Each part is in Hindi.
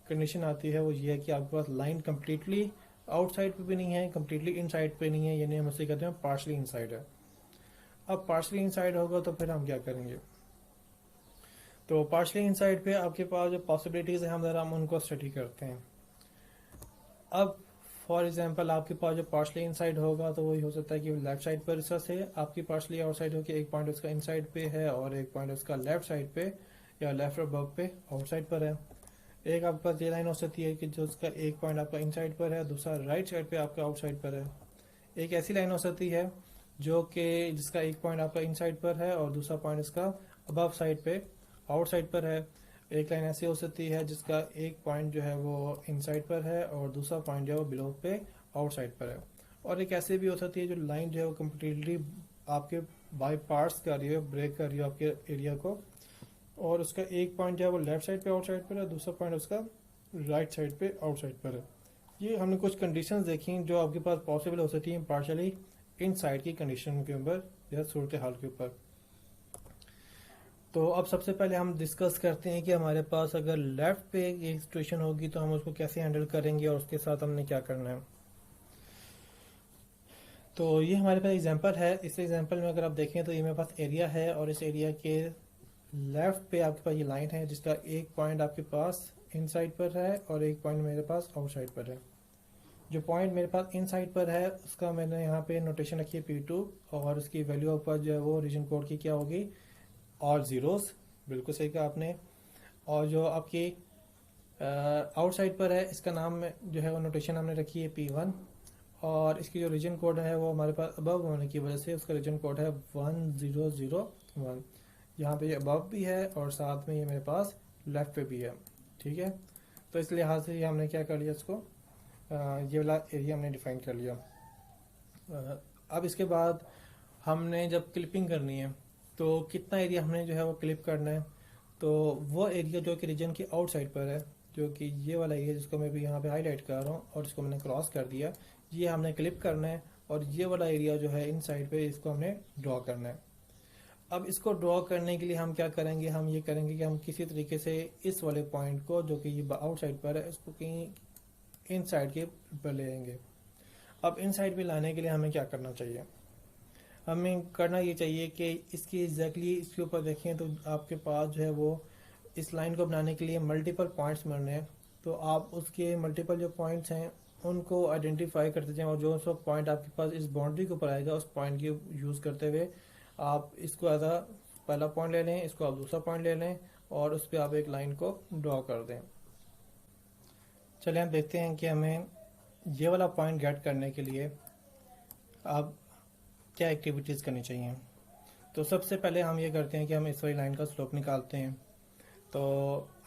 कंडीशन आती है वो ये है कि आपके पास लाइन कम्प्लीटली आउटसाइड पे भी नहीं है, कम्प्लीटली इनसाइड पे नहीं है, यानी हम उसे कहते हैं पार्शली इनसाइड है। अब पार्शली इनसाइड होगा तो फिर हम क्या करेंगे? तो पार्शली इनसाइड पे आपके पास जो पॉसिबिलिटीज है हम उनको स्टडी करते हैं। अब फॉर एग्जांपल आपके पास जो पार्शली इनसाइड होगा तो वही हो सकता है कि लेफ्ट साइड पर इसका से आपकी पार्शली आउटसाइड हो कि एक पॉइंट उसका इनसाइड पे है और एक पॉइंट उसका लेफ्ट साइड पे या लेफ्ट और अबव पे आउटसाइड पर है। एक आपके पास ये लाइन हो सकती है कि जो उसका एक पॉइंट आपका इनसाइड पर है, दूसरा राइट साइड पे आपका आउटसाइड पर है। एक ऐसी लाइन हो सकती है जो कि जिसका एक पॉइंट आपका इनसाइड पर है और दूसरा पॉइंट इसका अबव साइड पे आउटसाइड पर है। एक लाइन ऐसी हो सकती है जिसका एक पॉइंट जो है वो इनसाइड पर है और दूसरा पॉइंट जो है वो बिलो पे आउटसाइड पर है। और एक ऐसी भी हो सकती है जो लाइन जो है वो कम्प्लीटली आपके बाई पार्ट्स कर रही है, ब्रेक कर रही है आपके एरिया को, और उसका एक पॉइंट जो है वो लेफ्ट साइड पे आउटसाइड पर है, दूसरा पॉइंट उसका राइट साइड पे आउटसाइड पर है। ये हमने कुछ कंडीशंस देखी जो आपके पास पॉसिबल हो सकती हैं पार्शली इनसाइड की कंडीशन के ऊपर या सूरत हाल के ऊपर। तो अब सबसे पहले हम डिस्कस करते हैं कि हमारे पास अगर लेफ्ट पे एक सिचुएशन होगी तो हम उसको कैसे हैंडल करेंगे और उसके साथ हमने क्या करना है। तो ये हमारे पास एग्जांपल है। इस एग्जांपल में अगर आप देखें तो ये मेरे पास एरिया है और इस एरिया के लेफ्ट पे आपके पास ये लाइन है जिसका एक पॉइंट आपके पास इनसाइड पर है और एक पॉइंट मेरे पास आउटसाइड पर है। जो पॉइंट मेरे पास इनसाइड पर है उसका मैंने यहाँ पे नोटेशन रखी है P2 और उसकी वैल्यू ऊपर जो है वो रीजन कोड की क्या होगी, और जीरोस। बिल्कुल सही कहा आपने। और जो आपकी आउटसाइड पर है इसका नाम जो है वो नोटेशन हमने रखी है P1 और इसकी जो रीजन कोड है वो हमारे पास अबव होने की वजह से उसका रीजन कोड है 1001। यहाँ पे ये अबव भी है और साथ में ये मेरे पास लेफ्ट पे भी है। ठीक है, तो इस लिहाज से ये हमने क्या कर लिया, इसको ये वाला एरिया हमने डिफाइन कर लिया। अब इसके बाद हमने जब क्लिपिंग करनी है तो कितना एरिया हमने जो है वो क्लिप करना है। तो वो एरिया जो कि रीजन की आउटसाइड पर है, जो कि ये वाला एरिया जिसको मैं भी यहाँ पे हाईलाइट कर रहा हूँ और इसको मैंने क्रॉस कर दिया, ये हमने क्लिप करना है। और ये वाला एरिया जो है इन साइड पे इसको हमने ड्रॉ करना है। अब इसको ड्रॉ करने के लिए हम क्या करेंगे, हम ये करेंगे कि हम किसी तरीके से इस वाले पॉइंट को जो कि ये आउटसाइड पर है इसको कहीं इन साइड के पर ले आएंगे। अब इन साइड पे लाने के लिए हमें क्या करना चाहिए, हमें करना ये चाहिए कि इसकी एग्जैक्टली इसके ऊपर देखें तो आपके पास जो है वो इस लाइन को बनाने के लिए मल्टीपल पॉइंट्स मिलने हैं। तो आप उसके मल्टीपल जो पॉइंट्स हैं उनको आइडेंटिफाई करते जाएं और जो सब पॉइंट आपके पास इस बाउंड्री के ऊपर आएगा उस पॉइंट की यूज़ करते हुए आप इसको एज अ पहला पॉइंट ले लें, इसको आप दूसरा पॉइंट ले लें और उस पर आप एक लाइन को ड्रॉ कर दें। चलिए हम देखते हैं कि हमें ये वाला पॉइंट गेट करने के लिए अब क्या एक्टिविटीज़ करनी चाहिए। तो सबसे पहले हम ये करते हैं कि हम इस वाली लाइन का स्लोप निकालते हैं। तो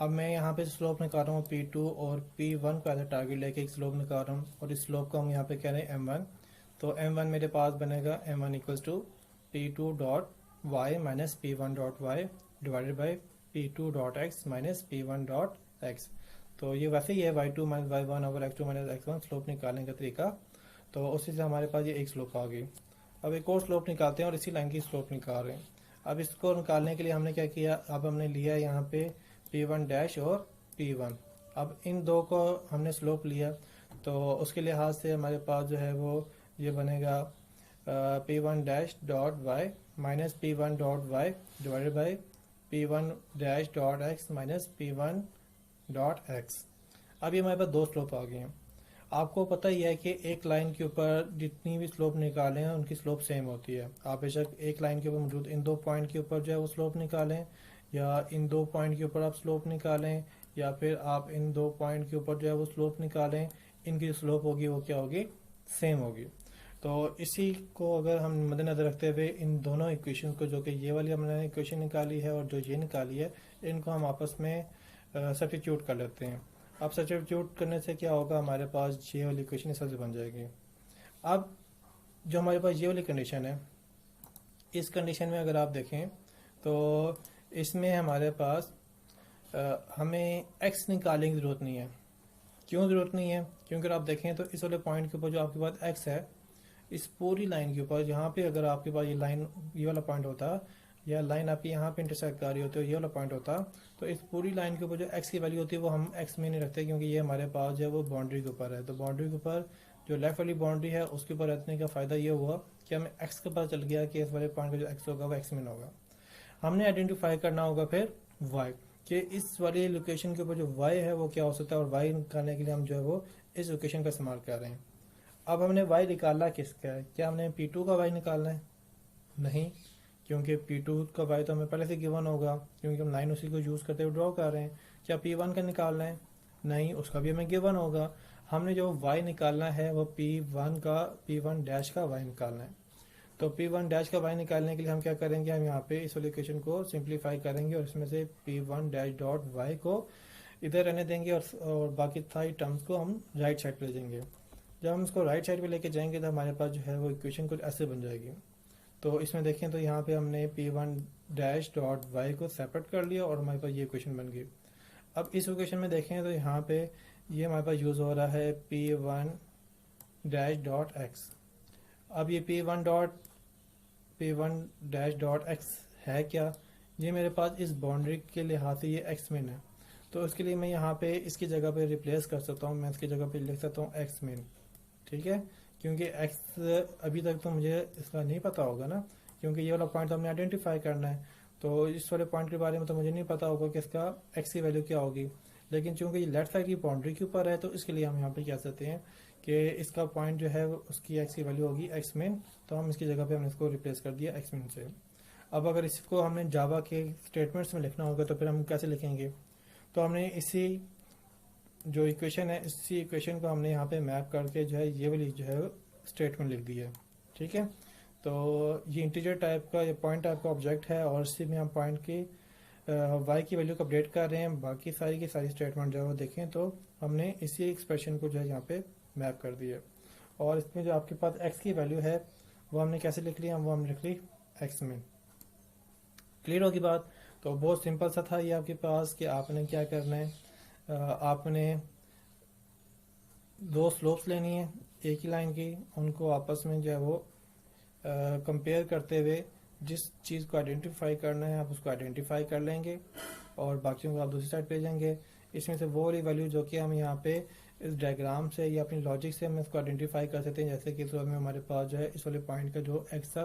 अब मैं यहाँ पे स्लोप निकाल रहा हूँ P2 और P1 को एज ए टारगेट लेके एक स्लोप निकाल रहा हूँ और इस स्लोप को हम यहाँ पे कह रहे हैं M1। तो M1 मेरे पास बनेगा M1 equals to P2 dot Y minus P1 dot Y divided by P2 dot X minus P1 dot X. तो ये वैसे ही है y2 minus y1 over x2 minus x1 slope निकालने का तरीका। तो उसी से हमारे पास ये एक स्लोप आ गई। अब एक और स्लोप निकालते हैं और इसी लाइन की स्लोप निकाल रहे हैं। अब इसको निकालने के लिए हमने क्या किया, अब हमने लिया यहाँ पे P1 डैश और P1। अब इन दो को हमने स्लोप लिया तो उसके लिहाज से हमारे पास जो है वो ये बनेगा P1 dash dot Y minus P1 dot Y divided by P1 dash dot X minus P1 dot X. अब ये हमारे पास दो स्लोप आ गए हैं। आपको पता ही है कि एक लाइन के ऊपर जितनी भी स्लोप निकालें हैं उनकी स्लोप सेम होती है। आप बेशक एक लाइन के ऊपर मौजूद इन दो पॉइंट के ऊपर जो है वो स्लोप निकालें या इन दो पॉइंट के ऊपर आप स्लोप निकालें या फिर आप इन दो पॉइंट के ऊपर जो है वो स्लोप निकालें, इनकी स्लोप होगी वो क्या होगी, सेम होगी। तो इसी को अगर हम मद्देनजर रखते हुए इन दोनों इक्वेशन को, जो कि ये वाली हमने इक्वेशन निकाली है और जो ये निकाली है, इनको हम आपस में सब्स्टिट्यूट कर लेते हैं। अब सब्स्टिट्यूट करने से क्या होगा, हमारे पास ये वाली इक्वेशन इस तरह से बन जाएगी। अब जो हमारे पास ये वाली कंडीशन है, इस कंडीशन में अगर आप देखें तो इसमें हमारे पास हमें x निकालने की ज़रूरत नहीं है। क्यों ज़रूरत नहीं है, क्योंकि आप देखें तो इस वाले पॉइंट के ऊपर जो आपके पास x है, इस पूरी लाइन के ऊपर जहाँ पे अगर आपके पास ये लाइन ये वाला पॉइंट होता, या लाइन आपकी यहाँ पे इंटरसेक्ट कर रही होती है, ये वाला पॉइंट होता, तो इस पूरी लाइन के ऊपर जो एक्स की वैल्यू होती है वो हम एक्स में नहीं रखते, क्योंकि ये हमारे पास जो है वो बाउंड्री के ऊपर है। तो बाउंड्री के ऊपर जो लेफ्ट वाली बाउंड्री है उसके ऊपर रखने का फ़ायदा ये हुआ कि हमें एक्स का पता चल गया कि इस वाले पॉइंट का जो एक्स होगा वो एक्स में होगा। हमने आइडेंटिफाई करना होगा फिर वाई, कि इस वाली लोकेशन के ऊपर जो वाई है वो क्या हो सकता है, और वाई निकालने के लिए हम जो है वो इस लोकेशन का इस्तेमाल कर रहे हैं। अब हमने वाई निकालना किसका है, क्या हमने P2 का वाई निकालना है? नहीं, क्योंकि P2 का वाई तो हमें पहले से गिवन होगा, क्योंकि हम लाइन उसी को यूज़ करते हुए ड्रॉ कर रहे हैं। क्या P1 का निकालना है? नहीं, उसका भी हमें गिवन होगा। हमने जो वाई निकालना है वो P1 डैश का वाई निकालना है। तो P1 डैश का वाई निकालने के लिए हम क्या करेंगे, हम यहाँ पे इस इक्वेशन को सिंप्लीफाई करेंगे और इसमें से P1 डैश डॉट वाई को इधर रहने देंगे और बाकी सारी टर्म्स को हम राइट साइड पे ले जाएंगे। जब हम इसको राइट साइड पे लेके जाएंगे तो हमारे पास जो है वो इक्वेशन कुछ ऐसे बन जाएगी। तो इसमें देखें तो यहाँ पे हमने P1 डैश डॉट वाई को सेपरेट कर लिया और हमारे पास ये इक्वेशन बन गई। अब इस इक्वेशन में देखें तो यहाँ पे ये हमारे पास यूज़ हो रहा है P1 डैश डॉट एक्स। अब ये P1 डैश डॉट एक्स है क्या, ये मेरे पास इस बाउंड्री के लिहाज से ये एक्स मेन है। तो इसके लिए मैं यहाँ पे इसकी जगह पे रिप्लेस कर सकता हूँ, मैं इसकी जगह पे लिख सकता हूँ एक्स मेन। ठीक है, क्योंकि एक्स अभी तक तो मुझे इसका नहीं पता होगा ना, क्योंकि ये वाला पॉइंट हमने आइडेंटिफाई करना है। तो इस वाले पॉइंट के बारे में तो मुझे नहीं पता होगा कि इसका एक्स की वैल्यू क्या होगी, लेकिन चूंकि ये लेफ्ट साइड की बाउंड्री के ऊपर है तो इसके लिए हम यहाँ पे कह सकते हैं कि इसका पॉइंट जो है उसकी एक्स की वैल्यू होगी एक्स मेन। तो हम इसकी जगह पे हमने इसको रिप्लेस कर दिया एक्स मेन से। अब अगर इसको हमने जावा के स्टेटमेंट्स में लिखना होगा तो फिर हम कैसे लिखेंगे, तो हमने इसी जो इक्वेशन है इसी इक्वेशन को हमने यहाँ पे मैप करके जो है ये वाली जो है स्टेटमेंट लिख दी है। ठीक है, तो ये इंटीजर टाइप का, ये पॉइंट टाइप का ऑब्जेक्ट है और इसी में हम पॉइंट की वाई की वैल्यू को अपडेट कर रहे हैं। बाकी सारी की सारी स्टेटमेंट जो है वो देखें तो हमने इसी एक्सप्रेशन को जो है यहाँ पे मैप कर दिया। और इसमें जो आपके पास एक्स की वैल्यू है वो हमने कैसे लिख ली, वो हमने लिख ली एक्स में। क्लियर होगी बात? तो बहुत सिंपल सा था ये आपके पास कि आपने क्या करना है, आपने दो स्लोप्स लेनी है एक ही लाइन की, उनको आपस में जो है वो कंपेयर करते हुए जिस चीज़ को आइडेंटिफाई करना है आप उसको आइडेंटिफाई कर लेंगे और बाकियों को आप दूसरी साइड पे जाएंगे। इसमें से वो वाली वैल्यू जो कि हम यहाँ पे इस डायग्राम से या अपनी लॉजिक से हम इसको आइडेंटिफाई कर सकते हैं, जैसे कि तो हमें हमारे पास जो है इस वाले पॉइंट का जो एक्स था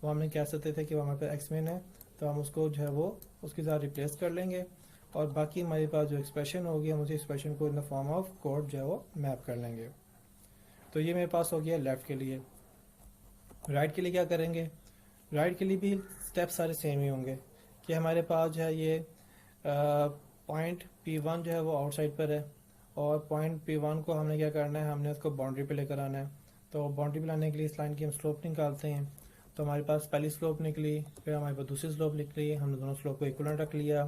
वो हमने कह सकते थे कि वो हमारे पास एक्स मेन है, तो हम उसको जो है वो उसके साथ रिप्लेस कर लेंगे और बाकी हमारे पास जो एक्सप्रेशन होगी हम उसी एक्सप्रेशन को in the form of code जो है वो मैप कर लेंगे। तो ये मेरे पास हो गया लेफ्ट के लिए। राइट के लिए क्या करेंगे, राइट के लिए भी स्टेप सारे सेम ही होंगे कि हमारे पास जो है ये पॉइंट P1 जो है वो आउटसाइड पर है और पॉइंट P1 को हमने क्या करना है, हमने उसको बाउंड्री पे लेकर आना है। तो बाउंड्री पे लाने के लिए इस लाइन की हम स्लोप निकालते हैं। तो हमारे पास पहली स्लोप निकली, फिर हमारे पास दूसरी स्लोप निकली, हमने दोनों स्लोप को इक्वलेंट रख लिया।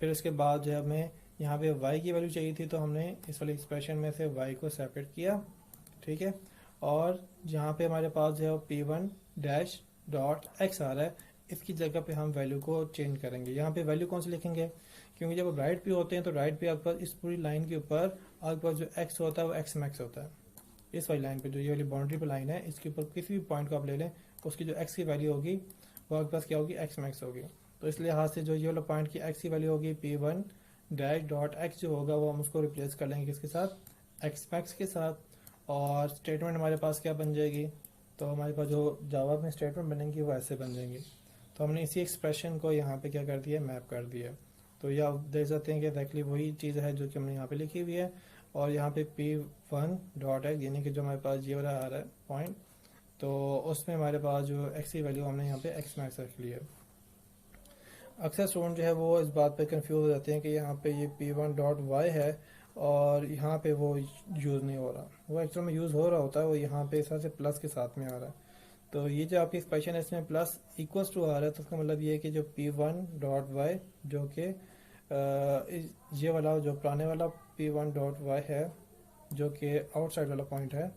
फिर उसके बाद जो है हमें यहाँ पे y की वैल्यू चाहिए थी, तो हमने इस वाले एक्सप्रेशन में से y को सेपरेट किया। ठीक है, और जहाँ पे हमारे पास जो है P1 डैश डॉट एक्स आ रहा है इसकी जगह पे हम वैल्यू को चेंज करेंगे। यहाँ पे वैल्यू कौन सी लिखेंगे, क्योंकि जब राइट पे होते हैं तो राइट पे आपके पास इस पूरी लाइन के ऊपर आपके पास जो एक्स होता है वो एक्स मैक्स होता है। इस वाली लाइन पे जो ये वाली बाउंड्री पे लाइन है इसके ऊपर किसी भी पॉइंट को आप ले लें उसकी जो एक्स की वैल्यू होगी वो आपके पास क्या होगी, एक्स मैक्स होगी। तो इसलिए हाथ से जो ये वाला पॉइंट की एक्स की वैल्यू होगी P1 डैश डॉट एक्स जो होगा वो हम उसको रिप्लेस कर लेंगे किसके साथ, एक्स मैक्स के साथ। और स्टेटमेंट हमारे पास क्या बन जाएगी, तो हमारे पास जो जावा में स्टेटमेंट बनेंगी वो ऐसे बन जाएंगी। तो हमने इसी एक्सप्रेशन को यहाँ पे क्या कर दिया, मैप कर दिया। तो ये आप देख सकते हैं कि एक्जैक्टली वही चीज़ है जो कि हमने यहाँ पे लिखी हुई है। और यहाँ पे P1 डॉट एक्स यानी कि जो हमारे पास ये वाला आ रहा है पॉइंट, तो उसमें हमारे पास जो एक्स की वैल्यू हमने यहाँ पे एक्स मैक्स रख ली है। अक्सर स्टूडेंट जो है वो इस बात पे कंफ्यूज हो जाते हैं कि यहाँ पे ये P1 डॉट वाई है और यहाँ पे वो यूज़ नहीं हो रहा, वो एक्चुअल में यूज़ हो रहा होता है, वो यहाँ पे इस तरह से प्लस के साथ में आ रहा है। तो ये जो आपकी एक्सप्रेशन है इसमें प्लस इक्वल्स टू आ रहा है, तो उसका मतलब ये है कि जो P1 डॉट वाई जो कि ये वाला जो पुराने वाला P1 डॉट वाई है जो कि आउटसाइड वाला पॉइंट है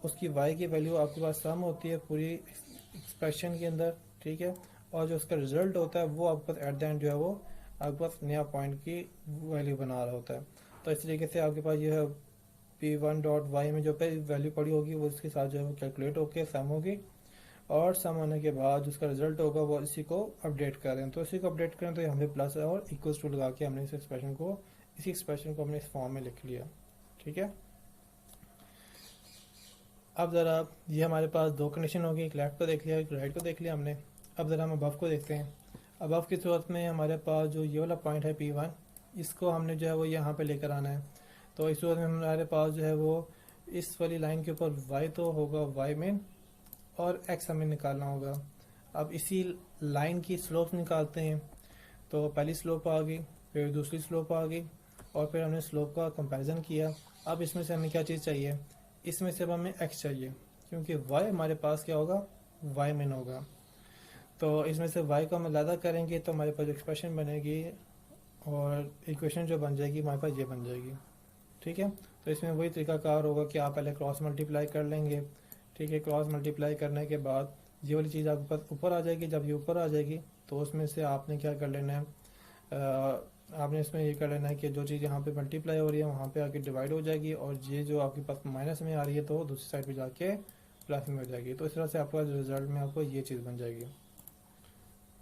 उसकी y की वैल्यू आपके पास सम होती है पूरी एक्सप्रेशन के अंदर। ठीक है, और जो उसका रिजल्ट होता है वो आपके पास एट द एंड जो है वो आपके पास नया पॉइंट की वैल्यू बना रहा होता है। तो इस तरीके से आपके पास ये है P1 डॉट वाई में जो पे वैल्यू पड़ी होगी वो इसके साथ जो है वो कैलकुलेट होकर सम होगी और सम होने के बाद जिसका रिजल्ट होगा वो इसी को अपडेट करें। तो इसी को अपडेट करें तो यहाँ पे प्लस और इक्वल्स टू लगा के हमने इसी एक्सप्रेशन को हमने इस फॉर्म में लिख लिया। ठीक है, अब ज़रा ये हमारे पास दो कंडीशन होगी, एक लेफ्ट को देख लिया, एक राइट को देख लिया हमने। अब ज़रा हम अबव को देखते हैं। अबव की सूरत में हमारे पास जो ये वाला पॉइंट है P1, इसको हमने जो है वो यहाँ पे लेकर आना है। तो इस सूरत में हमारे पास जो है वो इस वाली लाइन के ऊपर y तो होगा y मेन और x हमें निकालना होगा। अब इसी लाइन की स्लोप निकालते हैं। तो पहली स्लोप आ गई, फिर दूसरी स्लोप आ गई और फिर हमने स्लोप का कंपैरिजन किया। अब इसमें से हमें क्या चीज़ चाहिए, इसमें से अब हमें x चाहिए क्योंकि y हमारे पास क्या होगा, y मेन होगा। तो इसमें से y को हम अलग करेंगे तो हमारे पास एक्सप्रेशन बनेगी और इक्वेशन जो बन जाएगी हमारे पास ये बन जाएगी। ठीक है, तो इसमें वही तरीकाकार होगा कि आप पहले क्रॉस मल्टीप्लाई कर लेंगे। ठीक है, क्रॉस मल्टीप्लाई करने के बाद ये वाली चीज़ आपके पास ऊपर आ जाएगी। जब ये ऊपर आ जाएगी तो उसमें से आपने क्या कर लेना है, आपने इसमें ये कर लेना है कि जो चीज़ यहाँ पे मल्टीप्लाई हो रही है वहाँ पे आके डिवाइड हो जाएगी और ये जो आपके पास माइनस में आ रही है तो दूसरी साइड पे जाके प्लस में हो जाएगी। तो इस तरह से आपका रिजल्ट में आपको ये चीज़ बन जाएगी।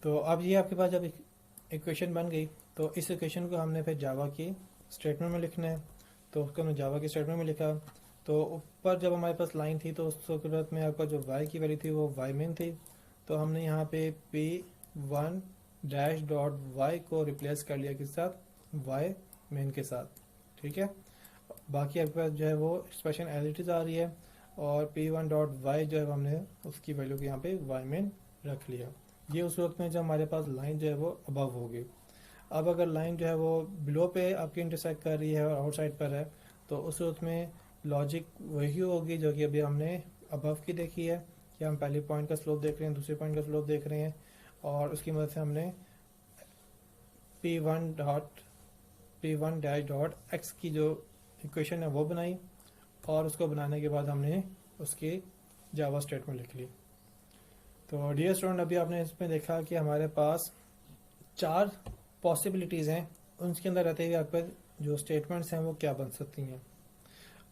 तो अब ये आपके पास जब इक्वेशन बन गई तो इस इक्वेशन को हमने फिर जावा की स्टेटमेंट में लिखना है। तो उसको हमने जावा की स्टेटमेंट में लिखा। तो ऊपर जब हमारे पास लाइन थी तो उस सूरत में आपका जो y की वैल्यू थी वो y मेन थी। तो हमने यहाँ पे P1 डैश डॉट y को रिप्लेस कर लिया किस साथ, y मेन के साथ। ठीक है, बाकी आपके पास जो है वो एक्सप्रेशन एज इट इज़ आ रही है और P1 डॉट y जो है हमने उसकी वैल्यू को यहाँ पे y मेन रख लिया। ये उस वक्त में जब हमारे पास लाइन जो है वो अबव होगी। अब अगर लाइन जो है वो बिलो पे आपकी इंटरसेक्ट कर रही है और आउटसाइड पर है तो उस वक्त में लॉजिक वही होगी जो कि अभी हमने अबव की देखी है कि हम पहले पॉइंट का स्लोप देख रहे हैं, दूसरे पॉइंट का स्लोप देख रहे हैं और उसकी मदद से हमने P1 डैश डॉट x की जो इक्वेशन है वो बनाई और उसको बनाने के बाद हमने उसकी जावा स्टेटमेंट लिख ली। तो डियर स्टूडेंट, अभी आपने इसमें देखा कि हमारे पास 4 पॉसिबिलिटीज़ हैं, उनके अंदर रहते हुए आपके जो स्टेटमेंट्स हैं वो क्या बन सकती हैं।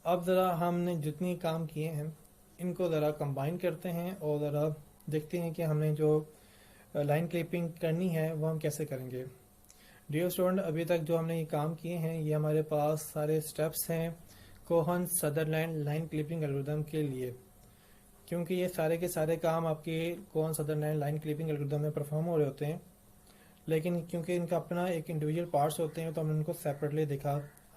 अब ज़रा हमने जितनी काम किए हैं इनको ज़रा कंबाइन करते हैं और ज़रा देखते हैं कि हमने जो लाइन क्लिपिंग करनी है वो हम कैसे करेंगे। डियर स्टूडेंट, अभी तक जो हमने ये काम किए हैं ये हमारे पास सारे स्टेप्स हैं Cohen Sutherland line clipping algorithm के लिए, क्योंकि ये सारे के सारे काम आपके Cohen Sutherland line clipping algorithm में परफॉर्म हो रहे होते हैं। लेकिन क्योंकि इनका अपना एक इंडिविजुअल पार्ट्स होते हैं तो हमने उनको सेपरेटली देखा